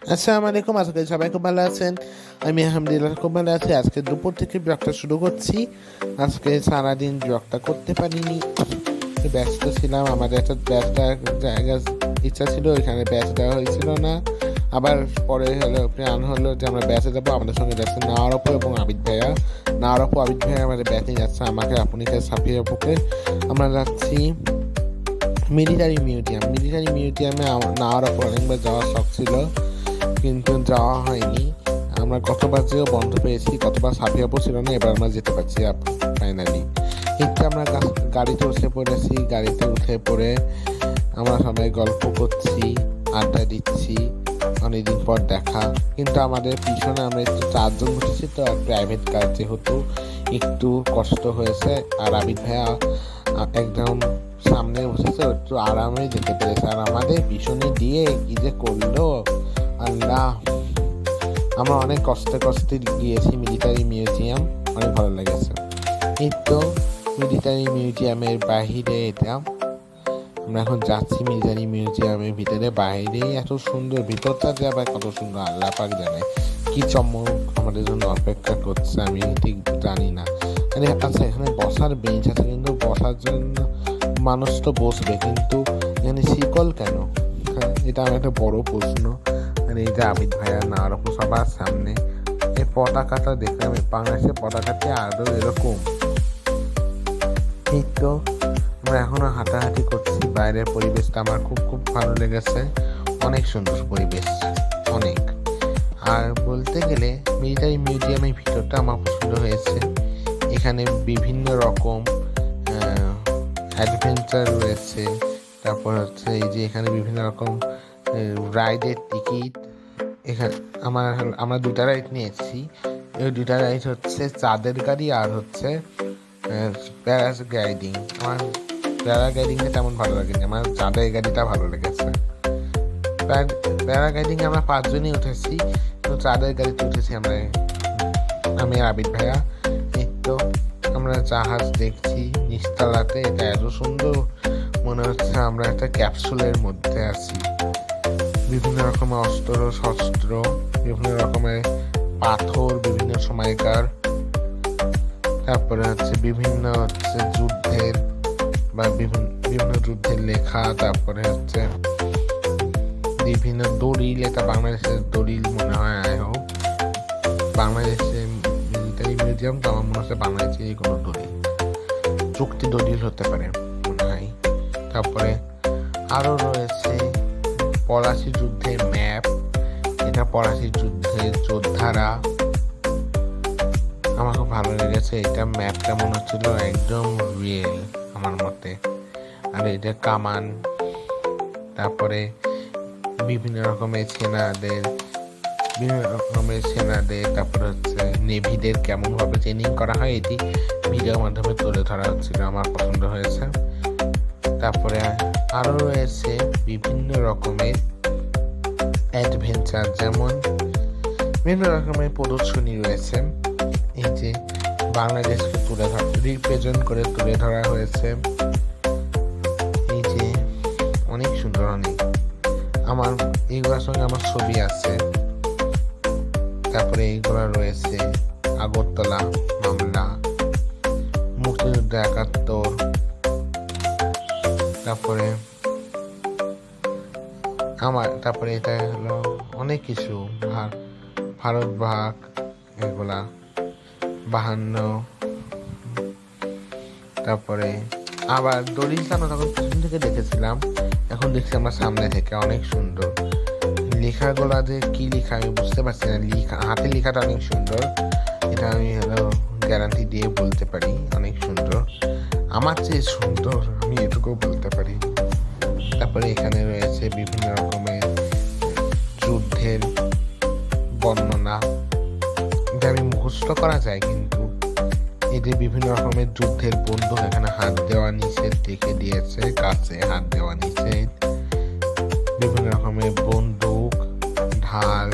আসসালামু আলাইকুম, আশা করি সবাই খুব ভালো আছেন। আমি আলহামদুলিল্লাহ খুব ভালো আছি। আজকে দুপুর থেকে ব্লগটা শুরু করছি। আজকে সারাদিন ব্লগটা করতে পারিনি, ব্যস্ত ছিলাম। আমাদের একটা ব্যাচটা জায়গা ইচ্ছা ছিল, ওইখানে ব্যাচ দেওয়া হয়েছিল না। আবার পরে হলো প্ল্যান হলো যে আমরা ব্যাচে যাবো। আমাদের সঙ্গে যাচ্ছে নাওয়ারপু এবং আবিদ ভাইয়া। নাওয়ারপু আবিদ ভাইয়া আমাদের ব্যাচে যাচ্ছে, আমাকে আপনিকে সাফিয়া আপুকে। আমরা যাচ্ছি মিলিটারি মিউজিয়ামে। নাওয়ারপু অনেকবার যাওয়ার শখ ছিল, কিন্তু যাওয়া হয়নি। আমরা গতবার যেও বন্ধ পেয়েছি, গতবার সাফিয়াপু ছিল না, এবার আমরা যেতে পারছি ফাইনালি। এতে আমরা গাড়িতে উঠে পড়েছি। গাড়িতে উঠে পড়ে আমরা সবাই গল্প করছি, আড্ডা দিচ্ছি। অনেকদিন পর দেখা, কিন্তু আমাদের পিছনে আমরা একটু চারজন বসেছি, তো প্রাইভেট কার যেহেতু একটু কষ্ট হয়েছে। আর আবিদ ভাইয়া একদম সামনে বসেছে, একটু আরামে যেতে পেরেছে। আর আমাদের পিছনে দিয়ে কি যে করলো আল্লাহ! আমরা অনেক কষ্টে কষ্টে গিয়েছি মিলিটারি মিউজিয়াম, অনেক ভালো লেগেছে। এই তো মিলিটারি মিউজিয়ামের বাহিরে এটা, আমরা এখন যাচ্ছি মিলিটারি মিউজিয়ামের ভিতরে। বাইরে এত সুন্দর, ভিতরটা যে আবার কত সুন্দর আল্লাহ পাক জানে কি চমক আমাদের জন্য অপেক্ষা করছে, আমি ঠিক জানি না। আচ্ছা, এখানে বসার বেঞ্চ আছে, কিন্তু বসার জন্য মানুষ তো বসবে, কিন্তু এখানে শিকল কেন? এটা আমার একটা বড় প্রশ্ন। আর এই যে আবিদ ভাইয়া নাওয়ারপু সবার সামনে এই পতাকাটা দেখলাম, বাংলাদেশের পতাকাটি আদৌ এরকম? এই তো আমরা এখনো হাঁটাহাঁটি করছি। বাইরের পরিবেশটা আমার খুব খুব ভালো লেগেছে, অনেক সুন্দর পরিবেশ, অনেক। আর বলতে গেলে মিলিটারি মিউজিয়ামের ভিতরটা আমার পছন্দ হয়েছে। এখানে বিভিন্ন রকম অ্যাডভেঞ্চার রয়েছে। তারপর হচ্ছে এই যে এখানে বিভিন্ন রকম রাইডের টিকিট। এখানে আমরা দুটা রাইড নিয়েছি। এই দুটা রাইড হচ্ছে চাঁদের গাড়ি আর হচ্ছে প্যারাগ্লাইডিং। আমার প্যারাগ্লাইডিংটা তেমন ভালো লাগেনি, আমার চাঁদের গাড়িটা ভালো লেগেছে। প্যারাগ্লাইডিংয়ে আমরা 5 জনই উঠেছি, তো চাঁদের গাড়িতে উঠেছি আমি আর আবিদ ভাইয়া। এই তো আমরা জাহাজ দেখছি নিচতলাতে, এটা এত সুন্দর মনে হচ্ছে আমরা একটা ক্যাপসুলের মধ্যে আছি। বিভিন্ন রকমের অস্ত্র শস্ত্র, বিভিন্ন রকমের পাথর বিভিন্ন সময়কার, তারপরে হচ্ছে বিভিন্ন যুদ্ধের বা বিভিন্ন যুদ্ধের লেখা, তারপরে হচ্ছে বিভিন্ন দলিল। এটা বাংলাদেশের দলিল মনে হয়। হোক বাংলাদেশের মিলিটারি মিউজিয়াম, তো আমার মনে হচ্ছে বাংলাদেশের কোনো দলিল, চুক্তি দলিল হতে পারে মনে হয়। তারপরে আরো রয়েছে পলাশি যুদ্ধের ম্যাপ। এটা পলাশি যুদ্ধের যোদ্ধারা, আমার খুব ভালো লেগেছে। এটা ম্যাপটা মনে হচ্ছিল একদম রিয়েল আমার মতে। আর এটা কামান, তারপরে বিভিন্ন রকমের সেনাদের, তারপরে হচ্ছে নেভিদের কেমন ভাবে ট্রেনিং করা হয়, এটি ভিডিওর মাধ্যমে তুলে ধরা হচ্ছিল, আমার পছন্দ হয়েছে। তারপরে আরো রয়েছে বিভিন্ন রকমের অ্যাডভেঞ্চার, যেমন বিভিন্ন রকমের প্রদর্শনী রয়েছে। এই যে বাংলাদেশকে রিপ্রেজেন্ট করে তুলে ধরা হয়েছে। এই যে অনেক সুন্দর, অনেক। আমার এইগুলোর সঙ্গে আমার ছবি আছে। তারপরে এইগুলো রয়েছে আগরতলা মামলা, মুক্তিযুদ্ধ 71, তারপরে এটা হলো অনেক কিছু, ভারত ভাগ, এগুলা 52। তারপরে আবার দলিলটা আমরা তখন পিছন থেকে দেখেছিলাম, এখন দেখছি আমরা সামনে থেকে, অনেক সুন্দর। লেখাগুলা যে কি লেখা আমি বুঝতে পারছি না, হাতে লেখাটা অনেক সুন্দর, এটা আমি গ্যারান্টি দিয়ে বলতে পারি, অনেক সুন্দর, আমার চেয়ে সুন্দর, আমি এটুকু বলতে পারি। তারপরে এখানে রয়েছে বিভিন্ন রকমের যুদ্ধের বর্ণনা, এটা আমি মুখস্থ করা যায়, কিন্তু এই যে বিভিন্ন রকমের যুদ্ধের বন্দুক, এখানে হাত দেওয়া নিষেধ দেখে দিয়েছে, কাছে হাত দেওয়া নিষেধ। বিভিন্ন রকমের বন্দুক, ঢাল,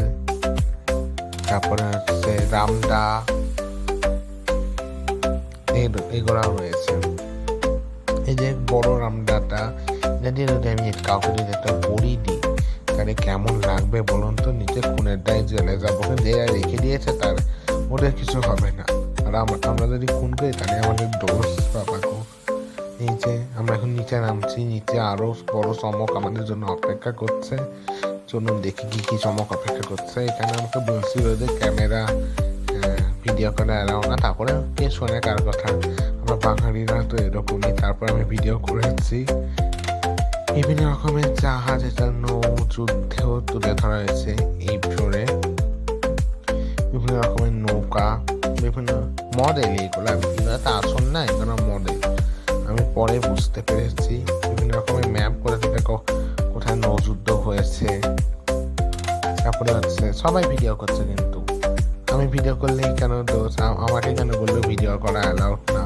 তারপরে হচ্ছে রামদা, এগুলাও রয়েছে। এই যে বড় রামদাটা, যদি আমি কাউকে যদি একটা বড়ি দিই, আরে কেমন লাগবে বলুন তো, নিচে খুনের দায় জেলে যাবো, কিন্তু এরা রেখে দিয়েছে তার, ওদের কিছু হবে না। আর আমরা যদি খুন করি তাহলে আমাদের দোষ বাবা গো। এই যে আমরা এখন নিচে নামছি, নিচে আরো বড় চমক আমাদের জন্য অপেক্ষা করছে। চলুন দেখি কি কি চমক অপেক্ষা করছে। এখানে আমাকে বলছিল যে ক্যামেরা ভিডিও করা এলাও না, তারপরে কে শোনে কার কথা, আমরা বাঙালিরা তো এরকমই। তারপর আমি ভিডিও করেছি বিভিন্ন রকমের জাহাজ, এটা নৌ যুদ্ধেও তুলে ধরা হয়েছে এই শোরে। বিভিন্ন রকমের নৌকা, বিভিন্ন মডেল, এগুলো তা আসল না, এগুলো মডেল, আমি পরে বুঝতে পেরেছি। বিভিন্ন রকমের ম্যাপ করে থেকে কোথায় নৌযুদ্ধ হয়েছে। তারপরে হচ্ছে সবাই ভিডিও করছে, কিন্তু আমি ভিডিও করলেই কেন দোষ, আমাকে কেন বললো ভিডিও করা অ্যালাউড না।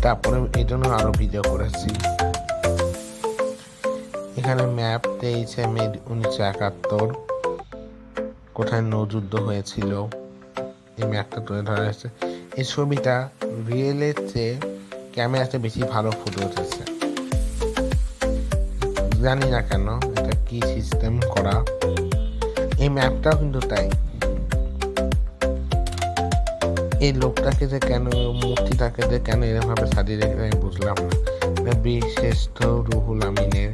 তারপরে এই জন্য আরো ভিডিও করেছি। এখানে ম্যাপ 23 মে 1971 কোথায় নৌযুদ্ধ হয়েছিল, এই ম্যাপটা তুলে ধরা হয়েছে। এই ছবিটা রিয়েলের চেয়ে ক্যামেরাতে বেশি ভালো ফুটে উঠেছে, জানি না কেন, এটা কি সিস্টেম করা। এই ম্যাপটাও কিন্তু তাই। এই লোকটাকে যে কেন, মূর্তিটাকে যে কেন এরকমভাবে সাজিয়ে রেখে আমি বুঝলাম না। বীরশ্রেষ্ঠ রুহুল আমিনের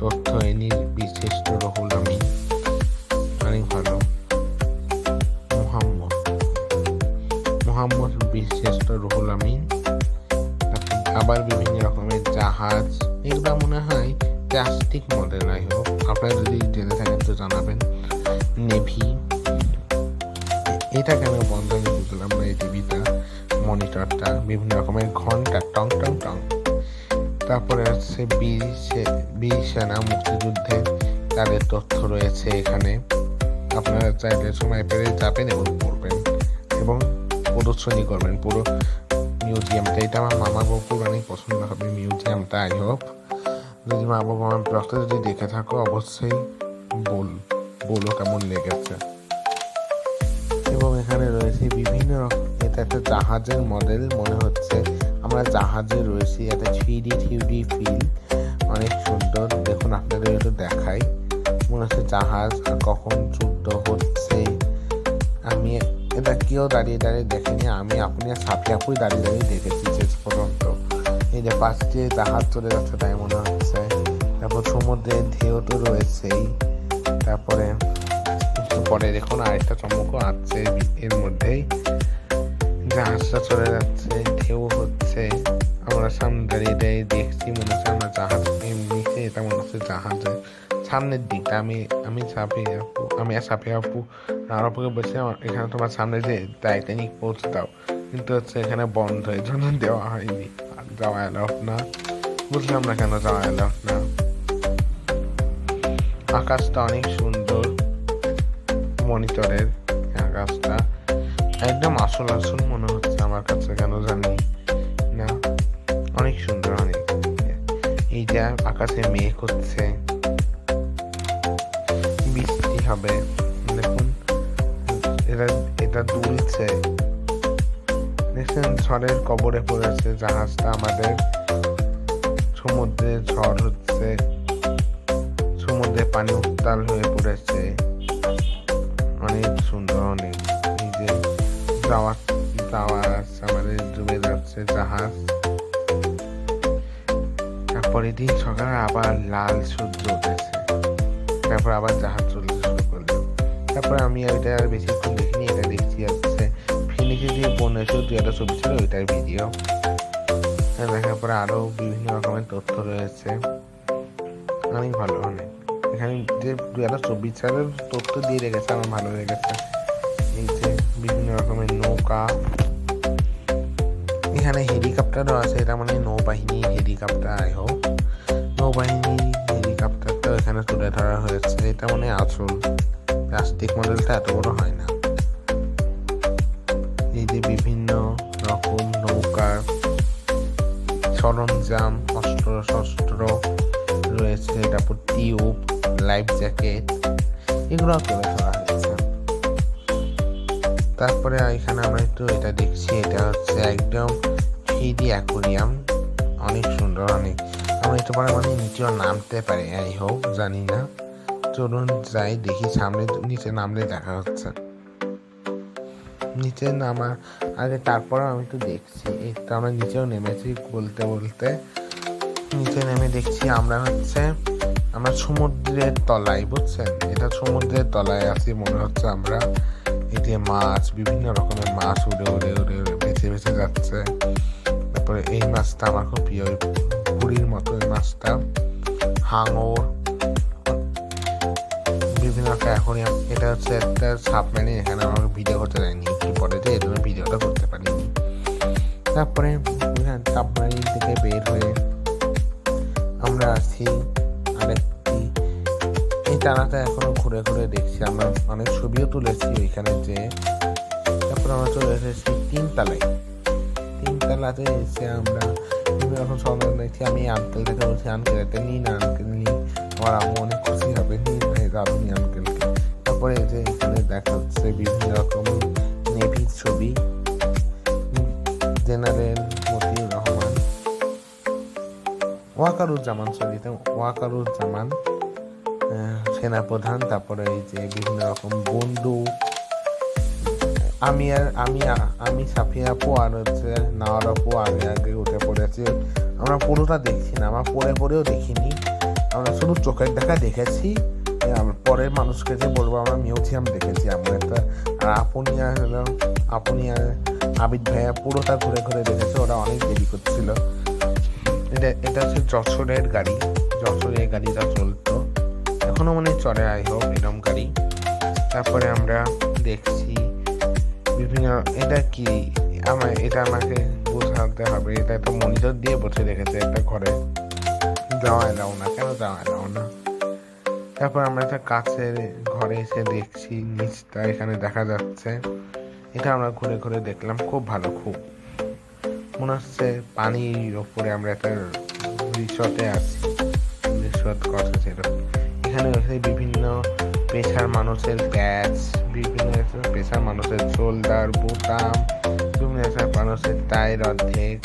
তথ্য, এনি বীরশ্রেষ্ঠ রুহুল আমিন অনেক ভালো। মোহাম্মদ বীরশ্রেষ্ঠ রুহুল আমিন। আবার বিভিন্ন রকমের জাহাজ, এগুলো মনে হয় প্লাস্টিক মডেল। আই হোক আপনারা যদি জেনে থাকেন তো জানাবেন। নেভি, এটা কেন বন্ধ আমি বুঝলাম না। এই টিভিটা, মনিটরটা, বিভিন্ন রকমের ঘন্টা, টং টং টং। তারপরে হচ্ছে বীর সেনা মুক্তিযুদ্ধের তাদের তথ্য রয়েছে এখানে। আপনারা চাইলে সময় পেলে যাবেন এবং পড়বেন এবং প্রদর্শনী করবেন পুরো মিউজিয়ামটা। এটা আমার মামা বাবুর অনেক পছন্দ হবে মিউজিয়ামটা। আই হোপ যদি মা বাবু আমার ব্লগটা যদি দেখে থাকো অবশ্যই বলো কেমন লেগেছে। এবং এখানে রয়েছে বিভিন্ন রকম, এটা একটা জাহাজের মডেল মনে হচ্ছে, আমরা জাহাজে রয়েছি। একটা 3D ফিল, অনেক সুন্দর। দেখুন আপনাদের একটু দেখাই, মনে হচ্ছে জাহাজ, আর কখন যুদ্ধ হচ্ছে। আমি এটা কেউ দাঁড়িয়ে দাঁড়িয়ে দেখেনি, আমি আপনি আর সাফি আপুই দাঁড়িয়ে দাঁড়িয়ে দেখেছি শেষ পর্যন্ত। এই যে পাশ দিয়ে জাহাজ চলে যাচ্ছে তাই মনে হচ্ছে। তারপর সমুদ্রের ঢেউ তো রয়েছেই। তারপরে পরে দেখুন আরেকটা চমকও আছে এর মধ্যেই, জাহাজটা চলে যাচ্ছে, ঢেউ হচ্ছে, আমরা সামনে দাঁড়িয়ে দাঁড়িয়ে দেখছি, মনে হচ্ছে আমরা জাহাজ এমনিতে, এটা মনে হচ্ছে জাহাজের সামনের দিকটা। আমি সাফি আপু আর আপুকে বলছি এখানে তোমার সামনে যে টাইটানিক পৌঁছে দাও, কিন্তু হচ্ছে এখানে বন্ধ, এই জন্য দেওয়া হয়নি, যাওয়া এলাউড না। বুঝলাম না কেন যাওয়া এলাউড না। আকাশটা অনেক সুন্দর, মনিটরের আকাশটা একদম আসল মনে হচ্ছে আমার কাছে, কেন জানি না, অনেক সুন্দর অনেক। এই যে আকাশে মেঘ হচ্ছে, বৃষ্টি হবে, দেখুন এটা দুলছে, দেখছেন ঝড়ের কবরে পড়েছে জাহাজটা আমাদের। সমুদ্রে ঝড় হচ্ছে, সমুদ্রে পানি উত্তাল হয়ে পড়েছে, অনেক সুন্দর অনেক। এই যে আমাদের ডুবে যাচ্ছে জাহাজ। তারপরে দিন সকালে আবার লাল সূর্য উঠেছে, তারপর আবার জাহাজ চলতে শুরু করলো। তারপরে আমি ওইটা আর বেশিক্ষণ দেখিনি, এটা দেখছি যাচ্ছে ফিনিশে দিয়ে বনেছে 2024 ছিল ওইটার ভিডিও। দেখার পরে আরো বিভিন্ন রকমের তথ্য রয়েছে, অনেক ভালো। অনেক এখানে যে 2024 সালের তথ্য দিয়ে রেখেছে আমার ভালো লেগেছে। এই যে বিভিন্ন রকমের নৌকা, এখানে হেলিকপ্টারও আছে, এটা মানে নৌবাহিনীর হেলিকপ্টার। আই হোপ নৌবাহিনীর হেলিকপ্টারটাও এখানে তুলে ধরা হয়েছে। এটা মানে আসল প্লাস্টিক মডেলটা এত বড় হয় না। এই যে বিভিন্ন রকম নৌকার সরঞ্জাম, অস্ত্র রয়েছে, তারপর টিউব, লাইফ জ্যাকেট, এগুলো তুলে ধরা হয়েছে। তারপরে এখানে আমরা একটু এটা দেখছি, এটা হচ্ছে একদম 3D অ্যাকোয়ারিয়াম, অনেক সুন্দর অনেক। আমরা একটু পরে মানে নিচেও নামতে পারি, আই হোপ, জানি না। চলুন যাই, দেখি সামনে নিচে নামলে দেখা হচ্ছে। নিচে নামার আগে তারপরে আমি তো দেখছি, এই তো আমরা নিচেও নেমেছি বলতে বলতে। নিচে নেমে দেখছি আমরা সমুদ্রের তলায়, বুঝছেন? এটা সমুদ্রের তলায় আছি মনে হচ্ছে আমরা। এতে মাছ, বিভিন্ন রকমের মাছ উড়ে উড়ে উড়ে উড়ে ভেসে ভেসে যাচ্ছে। তারপরে এই মাছটা আমার খুব প্রিয়, পুরীর মতো এই মাছটা, হাঙর, বিভিন্ন অ্যাকোয়ারিয়াম। এটা হচ্ছে একটা সাবমেরিন, এখানে আমাকে ভিডিও করতে দেয়নি, একটু পরে যে এই জন্য ভিডিওটা করতে পারিনি। তারপরে সাবমেরিন থেকে বের হয়ে আমরা আছি আরেকটি, এই টানাটা এখনো ঘুরে ঘুরে দেখছি। আমরা অনেক ছবিও তুলেছি ওইখানে যে। তারপর আমরা চলে এসেছি তিনতলায়। তিনতলাতে এসে আমরা এখন সন্ধান দেখছি। আমি আঙ্কেলটাকে বলছি, আঙ্কেল এটা নিন, আঙ্কেল নিন, আমার আম্মু অনেক খুশি হবে, নিন আপনি আঙ্কেলকে। তারপরে যে এখানে দেখা হচ্ছে বিভিন্ন রকম নেভির ছবি, জেনারেল মতিউর রহমান, ওয়াকারুজ্জামান, ওয়াকারুজ্জামান সেনাপ্রধান। তারপরে এই যে বিভিন্ন রকম বন্দুক, আমি সাফিয়া আপু আর হচ্ছে নাওয়ার আপু আগে আগে উঠে পড়েছি। আমরা পুরোটা দেখছি না, আমরা পরেও দেখিনি, আমরা শুধু চোখের দেখা দেখেছি। পরের মানুষকে যে বলবো আমরা মিউজিয়াম দেখেছি আমরা একটা। আর আপনি আর আবিদ ভাইয়া পুরোটা ঘুরে ঘুরে দেখেছে, ওরা অনেক দেরি করছিল। এটা হচ্ছে যশোরের গাড়িটা চলতো, এখনো মনে চলে, আই হোপ এরকম গাড়ি। তারপরে আমরা দেখছি বিভিন্ন, এটা কি এটা আমাকে বোঝাতে হবে, এটা একটা মনিটর দিয়ে বসে রেখেছে একটা ঘরে, যাওয়া এলাও না, কেন যাওয়া এলাও না। তারপর আমরা একটা কাছের ঘরে এসে দেখছি নিচটা এখানে দেখা যাচ্ছে, এটা আমরা ঘুরে ঘুরে দেখলাম, খুব ভালো, খুব মনে হচ্ছে পানির ওপরে আমরা একটা রিসর্টে আছি, রিসর্ট কথা ছিল। এখানে হচ্ছে বিভিন্ন পেশার মানুষের ব্যাচ, বিভিন্ন পেশার মানুষের শোল্ডার, বোতাম, বিভিন্ন পেশার মানুষের টাইর অর্ধেক,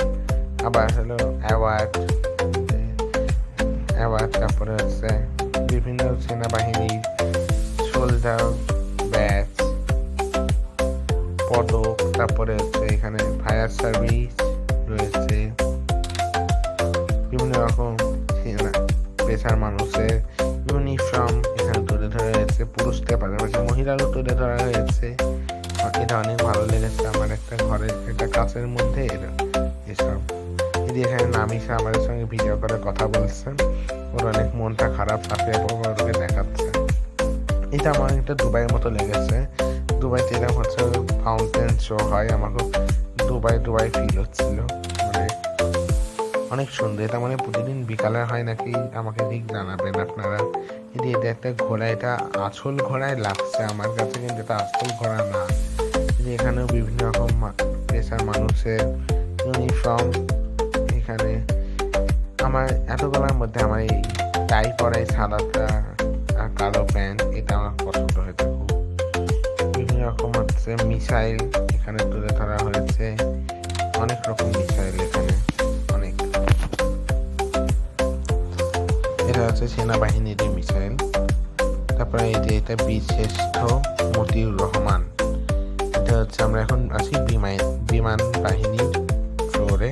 আবার হলো অ্যাওয়ার্ড। তারপরে হচ্ছে বিভিন্ন সেনাবাহিনীর শোল্ডার, ব্যাচ, পদক। তারপরে হচ্ছে এখানে ফায়ার সার্ভিস রয়েছে, বিভিন্ন রকম পেশার মানুষের ইউনিফর্ম এখানে তুলে ধরা হয়েছে, পুরুষদের পাশাপাশি মহিলারও তুলে ধরা হয়েছে। এটা অনেক ভালো লেগেছে আমার, একটা ঘরের একটা কাছের মধ্যে এসব। যদি এখানে নামিসা আমাদের সঙ্গে ভিডিও করে কথা বলছেন, ওর অনেক মনটা খারাপ, সাফিয়া ওকে দেখাচ্ছে। এটা আমার একটা দুবাইয়ের মতো লেগেছে, দুবাইতে এরকম হচ্ছে ফাউন্টেন শো হয়, আমার খুব দুবাই ফিল হচ্ছিল, মানে অনেক সুন্দর। এটা মানে প্রতিদিন বিকালে হয় নাকি আমাকে ঠিক জানাবেন আপনারা। এটা একটা ঘোড়া, এটা আসল ঘোড়ায় লাগছে আমার কাছে, কিন্তু এটা আসল ঘোড়া না। এখানেও বিভিন্ন রকম পেশার মানুষের ইউনিফর্ম। এখানে আমার এতগুলোর মধ্যে আমার এই টাই পরা সাদাটা আর কালো প্যান্ট, এটা আমার পছন্দ হয়েছে খুব। বিভিন্ন রকম হচ্ছে মিসাইল এখানে তুলে ধরা হয়েছে, অনেক রকম মিসাইল এখানে, অনেক। এটা হচ্ছে সেনাবাহিনীর মিসাইল। তারপরে এই যে এটা বীরশ্রেষ্ঠ মতিউর রহমান, এটা হচ্ছে আমরা এখন আছি বিমান বাহিনীর ফ্লোরে।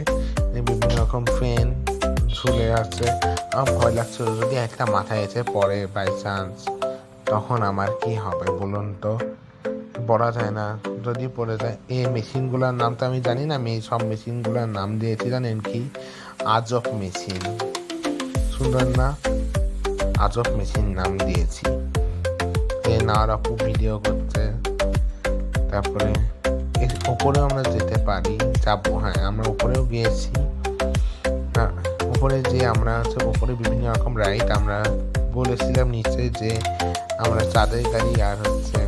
বিভিন্ন রকম ফ্যান ঝুলে আছে, আমার ভয় লাগছিল যদি একটা মাথায় এসে পড়ে বাই চান্স, তখন আমার কি হবে বলুন তো, বলা যায় না, যদি পড়ে যায়। এই মেশিনগুলোর নাম তো আমি জানি না, আমি এই সব মেশিনগুলোর নাম দিয়েছি জানেন কি, আজব মেশিন। সুন্দর না? আজব মেশিন নাম দিয়েছি। নাওয়ার আপু ভিডিও করছে। তারপরে উপরেও আমরা যেতে পারি, যাবো, হ্যাঁ আমরা উপরেও গিয়েছি। উপরে যে আমরা হচ্ছে উপরে বিভিন্ন রকম রাইড, আমরা বলেছিলাম নিচে যে আমরা চাঁদের গাড়ি আর হচ্ছে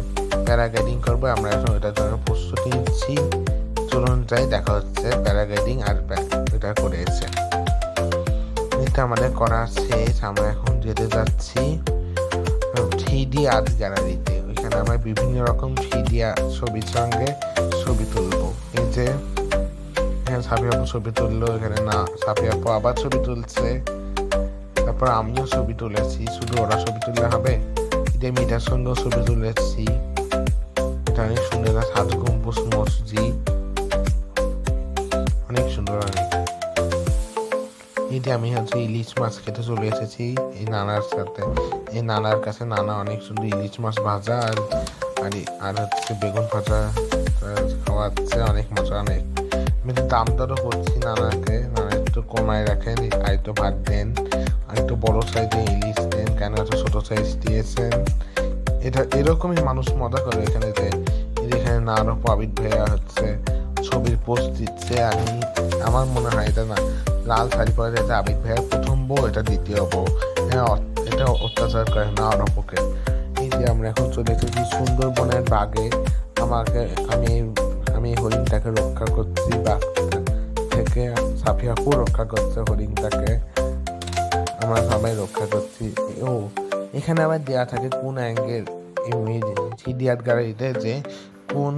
প্যারাগ্লাইডিং করবো, আমরা এখন ওটার জন্য প্রস্তুতি নিচ্ছি। চলুন যাই, দেখা হচ্ছে প্যারাগ্লাইডিং আর এটা করেছে, এটা আমাদের করা শেষ। আমরা এখন যেতে যাচ্ছি 3D আর্ট গ্যালারিতে, ওইখানে আমরা বিভিন্ন রকম 3D ছবির সঙ্গে ছবি তুলবো। এই যে এখানে সাফিয়া আপু ছবি তুললো, এখানে না সাফিয়া আপু আবার ছবি তুলছে, তারপর আমিও ছবি তুলেছি। শুধু ওরা ছবি তুললে হবে, ঈদের মিঠার সঙ্গেও ছবি তুলেছি। এটা অনেক সুন্দর, সাত গম্বুজ মসজিদ, অনেক সুন্দর। অনেক ঈদে আমি হচ্ছে ইলিশ মাছ খেতে চলে এসেছি এই নানার সাথে। এই নানার কাছে নানা অনেক সুন্দর ইলিশ মাছ ভাজা আর হচ্ছে বেগুন ভাজা খাওয়াচ্ছে, অনেক মজা। অনেক আমি তো দাম দরও করছি নানাকে, নানা একটু কমায় রাখেন, আর একটু ভাত দেন, আর একটু বড় সাইজে ইলিশ দেন, কেন এত ছোট সাইজ দিয়েছেন। এটা এরকমই মানুষ মজা করে এখানে, যে এখানে নানা আবিদ ভাইয়া হচ্ছে ছবির পোস্ট দিচ্ছে। আমার মনে হয় এটা না, লাল শাড়ি পরে এটা আবিদ ভাইয়ের প্রথম বউ, এটা দ্বিতীয় বউ। এটা অত্যাচার করে না অনপকে। এই যে আমরা এখন চলে এসেছি সুন্দরবনের বাগে। আমি এই হরিণটাকে রক্ষা করছি, বাঘ থেকে সাফিয়া আপু রক্ষা করছে হরিণটাকে, আমরা সবাই রক্ষা করছি। ও এখানে আবার দেওয়া থাকে কোন অ্যাঙ্গেল, সিডিআর গ্যালারিতে যে কোন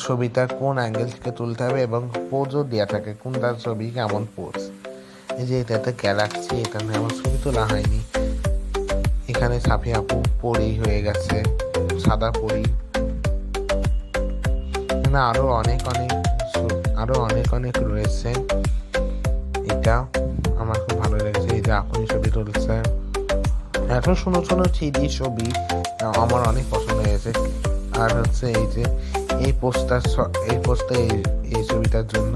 ছবিটা কোন অ্যাঙ্গেল থেকে তুলতে হবে, এবং পোজও দেওয়া থাকে কোনটার ছবি কেমন পোজ। এই যে এটাতে গ্যালাক্সি, এটা আমার ছবি তোলা হয়নি। এখানে সাফিয়া আপু পরি হয়ে গেছে, সাদা পরি। এখানে আরো অনেক অনেক রয়েছে। এটা আমার খুব ভালো লেগেছে। এই যে আপনি ছবি তুলছে, এত সুন্দর সুন্দর থ্রিডি ছবি আমার অনেক পছন্দ হয়েছে। আর হচ্ছে এই যে এই পোস্টার এই ছবিটার জন্য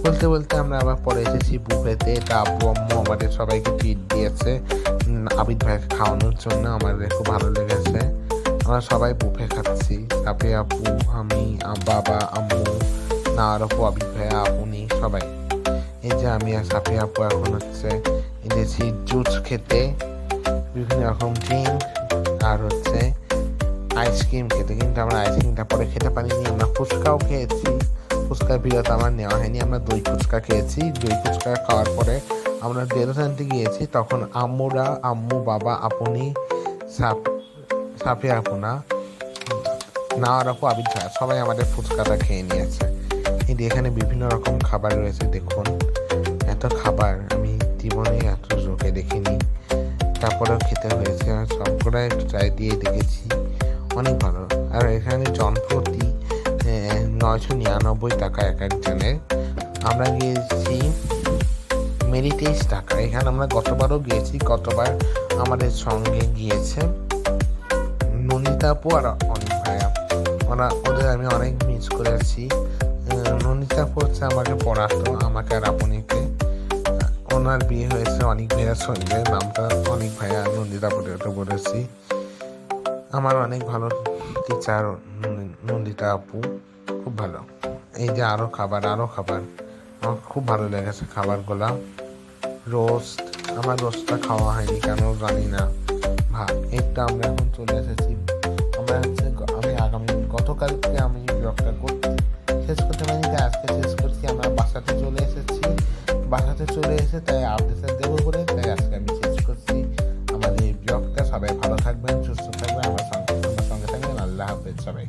বলতে বলতে আমরা আবার পরে এসেছি বুফেতে। এটা আব্বু আম্মু আমাদের সবাইকে ট্রিট দিয়েছে আবিদ ভাইকে খাওয়ানোর জন্য, আমাদের খুব ভালো লেগেছে। আমরা সবাই বুফে খাচ্ছি, সাফিয়া আপু, আমি, বাবা, আম্মু, নার আপু, আবিদ ভাইয়া, আপনি সবাই। এই যে আমি আর সাফিয়া আপু এখন হচ্ছে এসেছি জুস খেতে, বিভিন্ন রকম ড্রিঙ্ক আর হচ্ছে আইসক্রিম খেতে। কিন্তু আমরা আইসক্রিমটা পরে খেতে পারিনি, আমরা ফুচকাও খেয়েছি। ফুচকার বিরত আমার নেওয়া হয়নি, আমরা দই ফুচকা খেয়েছি। দই ফুচকা খাওয়ার পরে আমরা দেরোসানতে গিয়েছি, তখন আম্মু, বাবা, আপনি, সাফিয়া আপু না আর আপু, আবিদ ভাইয়া সবাই আমাদের ফুচকাটা খেয়ে নিয়েছে। কিন্তু এখানে বিভিন্ন রকম খাবার রয়েছে, দেখুন এত খাবার আমি জীবনে এত চোখে দেখিনি। তারপরেও খেতে হয়েছে, আর সবগুলাই ট্রাই দিয়ে দেখেছি, অনেক ভালো। আর এখানে জনপ্রতি 999 টাকা এক একজনের। আমরা গিয়েছি মেরি 23 টাকা। এখানে আমরা গতবারও গিয়েছি, গতবার আমাদের সঙ্গে গিয়েছে নন্দিতা আপু আর অনিক ভাইয়া। ওদের আমি অনেক মিস করেছি। নন্দিতা আপু হচ্ছে আমাকে পড়াতো, আমাকে আর আপনিকে। ওনার বিয়ে হয়েছে অনিক ভাইয়ার সঙ্গে, নামটা অনিক ভাইয়া, নন্দিতা আপুকে বলেছি। আমার অনেক ভালো টিচার নন্দিতা আপু, খুব ভালো। এই যে আরো খাবার আমার খুব ভালো লেগেছে খাবারগুলা। রোস্ট, আমার রোস্টটা খাওয়া হয়নি কেন জানি না। এইটা আমরা এখন চলে এসেছি। গতকালকে আমি ব্লগটা শেষ করতে পারিনি, তাই আজকে শেষ করছি। আমরা বাসাতে চলে এসে তাই আপডেট দেবো বলে, তাই আজকে আমি শেষ করছি আমাদের এই ব্লগটা। সবাই ভালো থাকবেন, সুস্থ থাকবেন, আমার সঙ্গে থাকবেন। আল্লাহ হাফেজ সবাই।